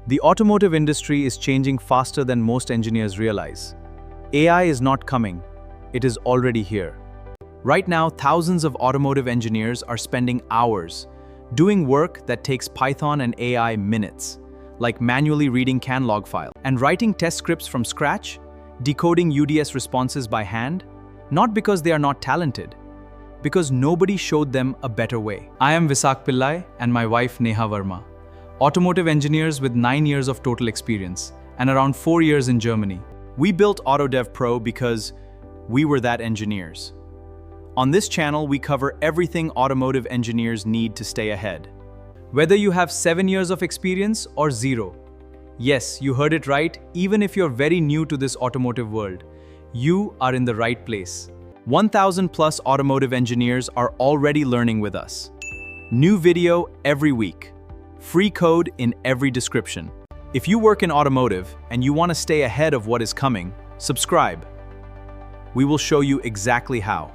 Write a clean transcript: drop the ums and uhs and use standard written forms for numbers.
The automotive industry is changing faster than most engineers realize. AI is not coming, it is already here. Right now, thousands of automotive engineers are spending hours doing work that takes Python and AI minutes, like manually reading CAN log file and writing test scripts from scratch, decoding UDS responses by hand, not because they are not talented, because nobody showed them a better way. I am Visak Pillai and my wife Neha Verma, automotive engineers with 9 years of total experience and around 4 years in Germany. We built AutoDevPro because we were that engineers. On this channel, we cover everything automotive engineers need to stay ahead. Whether you have 7 years of experience or 0. Yes, you heard it right, even if you're very new to this automotive world, you are in the right place. 1,000 plus automotive engineers are already learning with us. New video every week. Free code in every description. If you work in automotive and you want to stay ahead of what is coming, subscribe. We will show you exactly how.